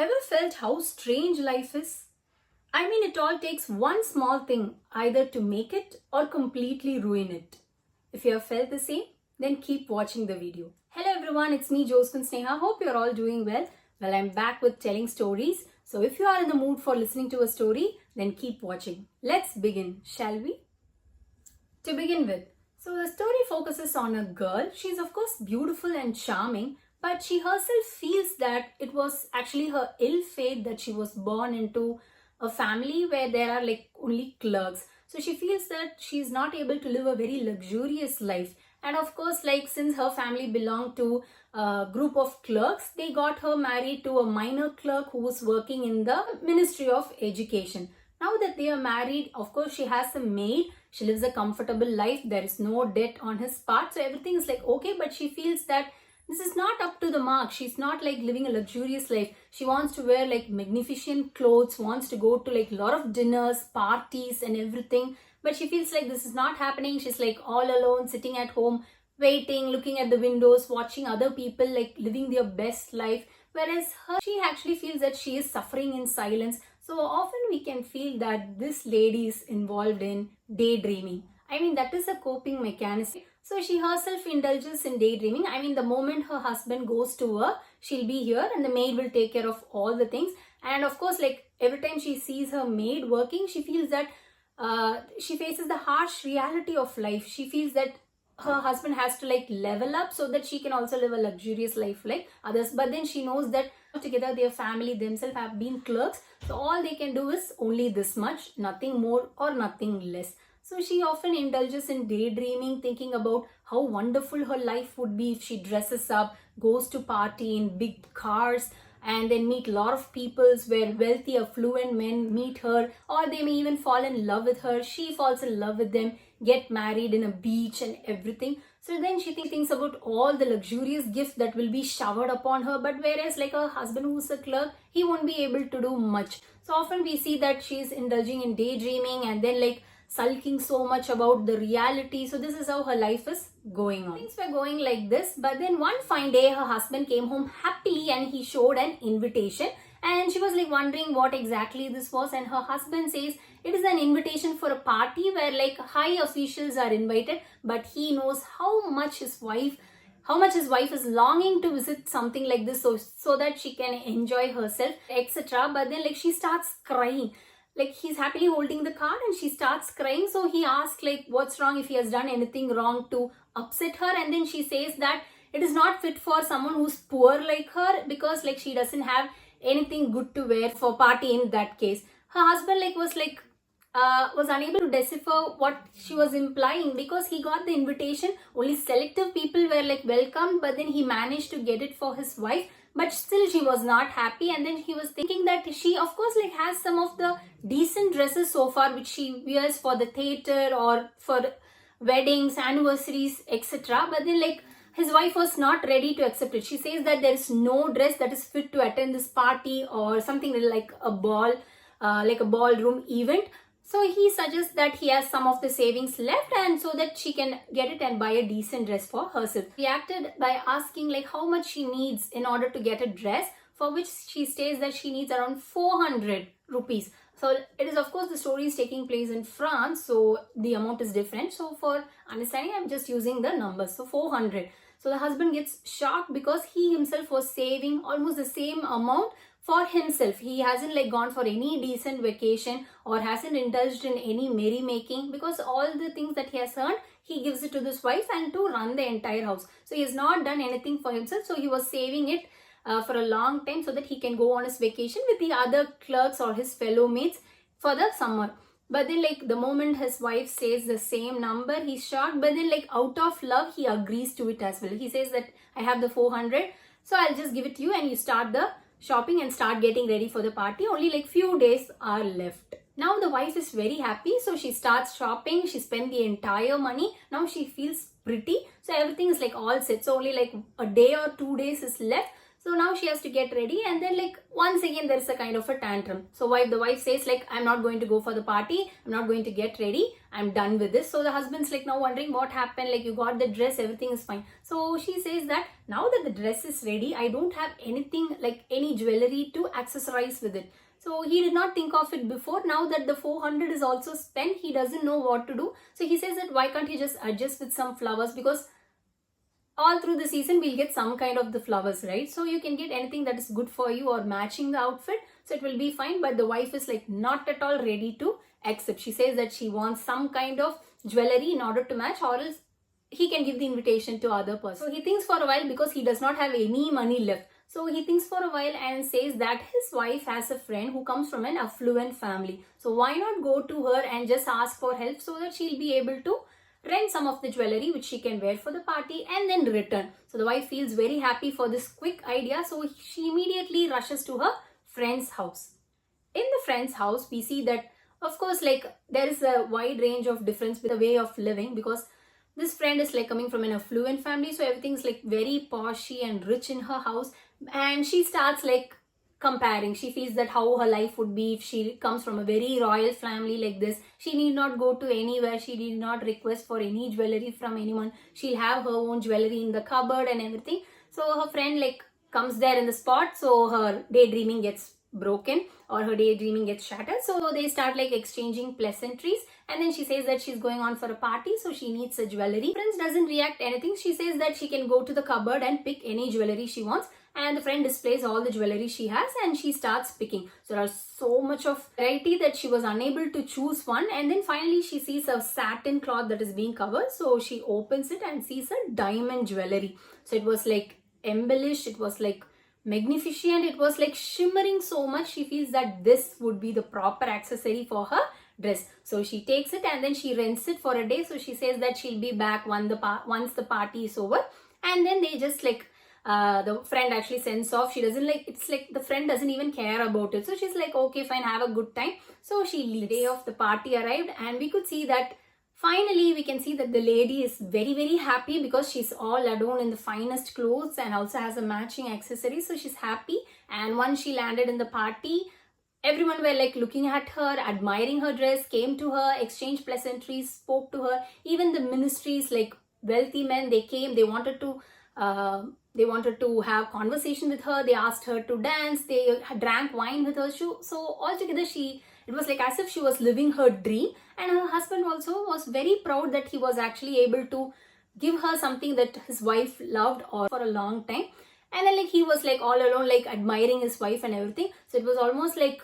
Ever felt how strange life is? I mean, it all takes one small thing either to make it or completely ruin it. If you have felt the same, then keep watching the video. Hello everyone, it's me Josephine Sneha. Hope you're all doing well. Well, I'm back with telling stories. So if you are in the mood for listening to a story, then keep watching. Let's begin, shall we? To begin with, so the story focuses on a girl. She's of course beautiful and charming, but she herself feels that it was actually her ill fate that she was born into a family where there are like only clerks. So she feels that she's not able to live a very luxurious life. And of course, like since her family belonged to a group of clerks, they got her married to a minor clerk who was working in the Ministry of Education. Now that they are married, of course, she has a maid. She lives a comfortable life. There is no debt on his part. So everything is like okay, but she feels that this is not up to the mark. She's not like living a luxurious life. She wants to wear like magnificent clothes, wants to go to like a lot of dinners, parties and everything. But she feels like this is not happening. She's like all alone, sitting at home, waiting, looking at the windows, watching other people like living their best life. Whereas she actually feels that she is suffering in silence. So often we can feel that this lady is involved in daydreaming. I mean, that is a coping mechanism. So she herself indulges in daydreaming. I mean, the moment her husband goes to work, she'll be here and the maid will take care of all the things. And of course, like every time she sees her maid working, she feels that she faces the harsh reality of life. She feels that her husband has to like level up so that she can also live a luxurious life like others. But then she knows that together their family themselves have been clerks. So all they can do is only this much, nothing more or nothing less. So she often indulges in daydreaming, thinking about how wonderful her life would be if she dresses up, goes to party in big cars, and then meet a lot of peoples where wealthy, affluent men meet her, or they may even fall in love with her. She falls in love with them, get married in a beach and everything. So then she thinks about all the luxurious gifts that will be showered upon her. But whereas like her husband who's a clerk, he won't be able to do much. So often we see that she's indulging in daydreaming and then like sulking so much about the reality. So this is how her life is going on. Things were going like this, but then one fine day her husband came home happily and he showed an invitation, and she was like wondering what exactly this was, and her husband says it is an invitation for a party where like high officials are invited, but he knows how much his wife is longing to visit something like this so that she can enjoy herself, etc. But then like she starts crying. Like he's happily holding the card and she starts crying. So he asks like what's wrong, if he has done anything wrong to upset her, and then she says that it is not fit for someone who's poor like her, because like she doesn't have anything good to wear for party in that case. Her husband was unable to decipher what she was implying, because he got the invitation, only selective people were like welcomed, but then he managed to get it for his wife. But still she was not happy, and then he was thinking that she of course like has some of the decent dresses so far which she wears for the theater or for weddings, anniversaries, etc. But then like his wife was not ready to accept it. She says that there is no dress that is fit to attend this party or something like a ball, like a ballroom event. So he suggests that he has some of the savings left, and so that she can get it and buy a decent dress for herself. He acted by asking like how much she needs in order to get a dress, for which she states that she needs around 400 rupees. So it is of course the story is taking place in France, so the amount is different. So for understanding, I'm just using the numbers. So 400. So the husband gets shocked because he himself was saving almost the same amount for himself. He hasn't like gone for any decent vacation or hasn't indulged in any merrymaking, because all the things that he has earned, he gives it to this wife and to run the entire house. So he has not done anything for himself. So he was saving it for a long time so that he can go on his vacation with the other clerks or his fellow mates for the summer. But then like the moment his wife says the same number, he's shocked. But then like out of love, he agrees to it as well. He says that I have the 400, so I'll just give it to you and you start the shopping and start getting ready for the party. Only like few days are left. Now the wife is very happy, so she starts shopping. She spent the entire money. Now she feels pretty, so everything is like all set. So only like a day or 2 days is left. So now she has to get ready, and then like once again there is a kind of a tantrum. So the wife says like, I'm not going to go for the party, I'm not going to get ready, I'm done with this. So the husband's like now wondering what happened, like you got the dress, everything is fine. So she says that now that the dress is ready, I don't have anything like any jewelry to accessorize with it. So he did not think of it before. Now that the 400 is also spent, he doesn't know what to do. So he says that why can't he just adjust with some flowers, because all through the season we'll get some kind of the flowers, right? So you can get anything that is good for you or matching the outfit, so it will be fine. But the wife is like not at all ready to accept. She says that she wants some kind of jewelry in order to match, or else he can give the invitation to other person. So he thinks for a while because he does not have any money left. So he thinks for a while and says that his wife has a friend who comes from an affluent family. So why not go to her and just ask for help, so that she'll be able to rent some of the jewelry which she can wear for the party and then return. So the wife feels very happy for this quick idea. So she immediately rushes to her friend's house. In the friend's house, we see that of course like there is a wide range of difference with the way of living, because this friend is like coming from an affluent family, so everything's like very poshy and rich in her house. And she starts like comparing. She feels that how her life would be if she comes from a very royal family like this. She need not go to anywhere, she need not request for any jewelry from anyone, she'll have her own jewelry in the cupboard and everything. So her friend like comes there in the spot, so her daydreaming gets broken or her daydreaming gets shattered. So they start like exchanging pleasantries, and then she says that she's going on for a party, so she needs a jewelry. Prince doesn't react anything. She says that she can go to the cupboard and pick any jewelry she wants, and the friend displays all the jewelry she has and she starts picking. So there's so much of variety that she was unable to choose one. And then finally she sees a satin cloth that is being covered, so she opens it and sees a diamond jewelry. So it was like embellished, it was like magnificent, it was like shimmering so much. She feels that this would be the proper accessory for her dress. So she takes it and then she rents it for a day. So she says that she'll be back once the party is over. And then they just like the friend actually sends off. She doesn't like, it's like the friend doesn't even care about it. So she's like, okay fine, have a good time. So she leaves. The day of the party arrived, and we could see that finally we can see that the lady is very happy, because she's all adorned in the finest clothes and also has a matching accessory. So she's happy. And once she landed in the party, everyone were like looking at her, admiring her dress, came to her, exchanged pleasantries, spoke to her. Even the ministries, like wealthy men, they came, they wanted to have conversation with her. They asked her to dance, they drank wine with her. So altogether it was like as if she was living her dream. And her husband also was very proud that he was actually able to give her something that his wife loved or for a long time. And then like he was like all alone, like admiring his wife and everything. So it was almost like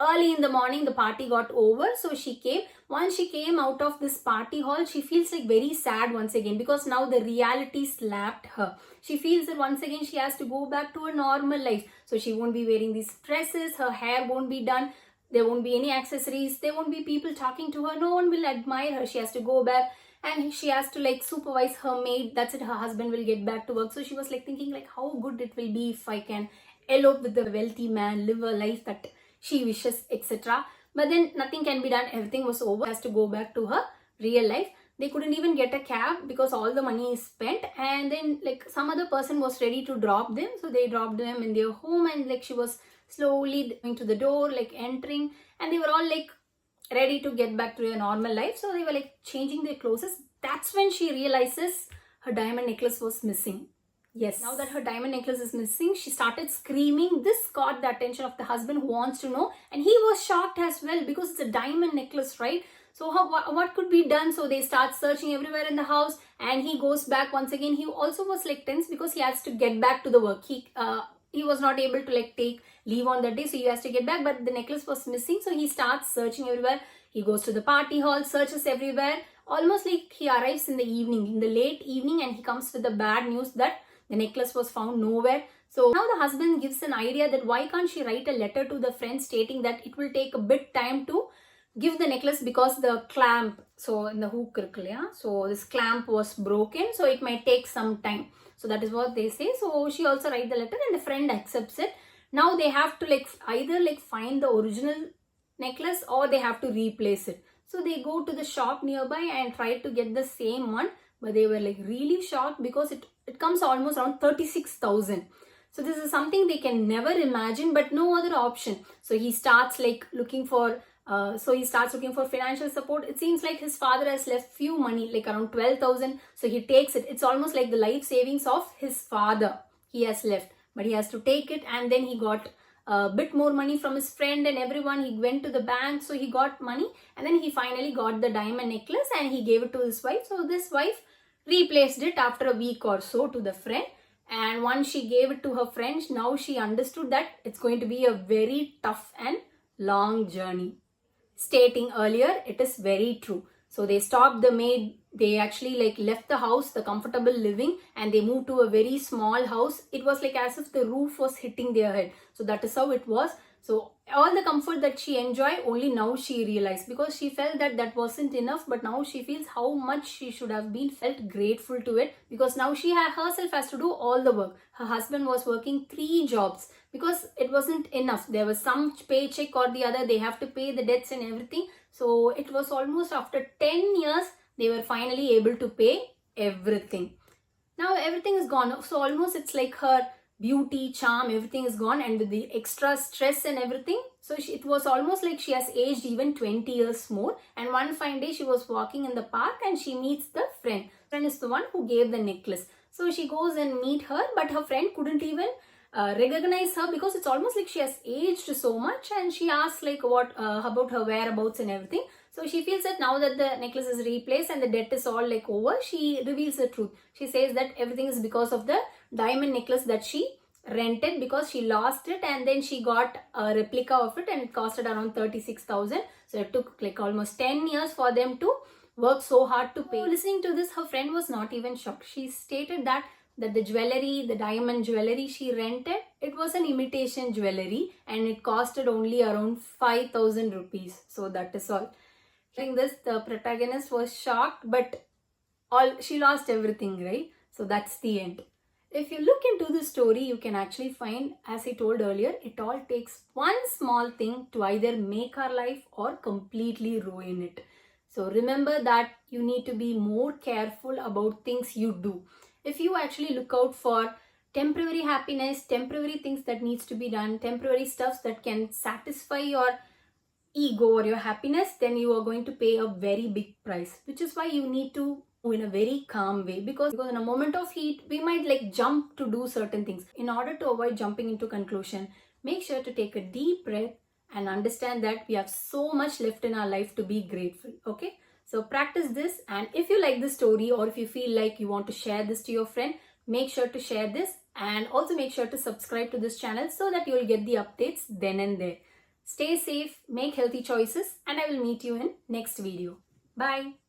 early in the morning the party got over. So she came. Once she came out of this party hall, she feels like very sad once again, because now the reality slapped her. She feels that once again she has to go back to a normal life. So she won't be wearing these dresses, her hair won't be done, there won't be any accessories, there won't be people talking to her, no one will admire her. She has to go back and she has to like supervise her maid. That's it, her husband will get back to work. So she was like thinking like how good it will be if I can elope with the wealthy man, live a life that she wishes, etc. But then nothing can be done, everything was over. She has to go back to her real life. They couldn't even get a cab because all the money is spent. And then like some other person was ready to drop them, so they dropped them in their home. And like she was slowly going to the door, like entering, and they were all like ready to get back to their normal life. So they were like changing their clothes. That's when she realizes her diamond necklace was missing. Yes, now that her diamond necklace is missing, she started screaming. This got the attention of the husband, who wants to know, and he was shocked as well, because it's a diamond necklace, right? So what could be done? So they start searching everywhere in the house, and he goes back once again. He also was like tense because he has to get back to the work. He was not able to like take leave on that day, so he has to get back, but the necklace was missing. So he starts searching everywhere. He goes to the party hall, searches everywhere. Almost like he arrives in the evening, in the late evening, and he comes with the bad news that the necklace was found nowhere. So now the husband gives an idea that why can't she write a letter to the friend stating that it will take a bit time to give the necklace, because the clamp, so in the hook, so this clamp was broken, so it might take some time. So that is what they say. So she also writes the letter and the friend accepts it. Now they have to like either like find the original necklace or they have to replace it. So they go to the shop nearby and try to get the same one, but they were like really shocked because it comes almost around 36,000. So this is something they can never imagine, but no other option. So he starts like looking for financial support. It seems like his father has left few money, like around 12,000. So he takes it. It's almost like the life savings of his father he has left, but he has to take it. And then he got a bit more money from his friend and everyone. He went to the bank, so he got money, and then he finally got the diamond necklace and he gave it to his wife. So this wife replaced it after a week or so to the friend. And once she gave it to her friend, now she understood that it's going to be a very tough and long journey. Stating earlier, it is very true. So they stopped the maid. They actually like left the house, the comfortable living, and they moved to a very small house. It was like as if the roof was hitting their head. So that is how it was. So all the comfort that she enjoyed, only now she realized, because she felt that that wasn't enough, but now she feels how much she should have been felt grateful to it, because now she herself has to do all the work. Her husband was working 3 jobs because it wasn't enough. There was some paycheck or the other. They have to pay the debts and everything. So it was almost after 10 years they were finally able to pay everything. Now everything is gone. So almost it's like her beauty, charm, everything is gone, and with the extra stress and everything. So it was almost like she has aged even 20 years more. And one fine day she was walking in the park and she meets the friend. Friend is the one who gave the necklace. So she goes and meet her, but her friend couldn't even recognize her, because it's almost like she has aged so much. And she asks like what about her whereabouts and everything. So she feels that now that the necklace is replaced and the debt is all like over, she reveals the truth. She says that everything is because of the diamond necklace that she rented, because she lost it and then she got a replica of it and it costed around 36,000. So it took like almost 10 years for them to work so hard to pay. So listening to this, her friend was not even shocked. She stated that the jewelry, the diamond jewelry she rented, it was an imitation jewelry and it costed only around 5,000 rupees. So that is all. Hearing this, the protagonist was shocked, but she lost everything, right? So that's the end. If you look into the story, you can actually find, as I told earlier, it all takes one small thing to either make our life or completely ruin it. So remember that you need to be more careful about things you do. If you actually look out for temporary happiness, temporary things that needs to be done, temporary stuffs that can satisfy your ego or your happiness, then you are going to pay a very big price, which is why you need to move in a very calm way, because in a moment of heat we might like jump to do certain things. In order to avoid jumping into conclusion, make sure to take a deep breath and understand that we have so much left in our life to be grateful. Okay, so practice this, and if you like this story or if you feel like you want to share this to your friend, make sure to share this, and also make sure to subscribe to this channel so that you will get the updates then and there. Stay safe, make healthy choices, and I will meet you in next video. Bye.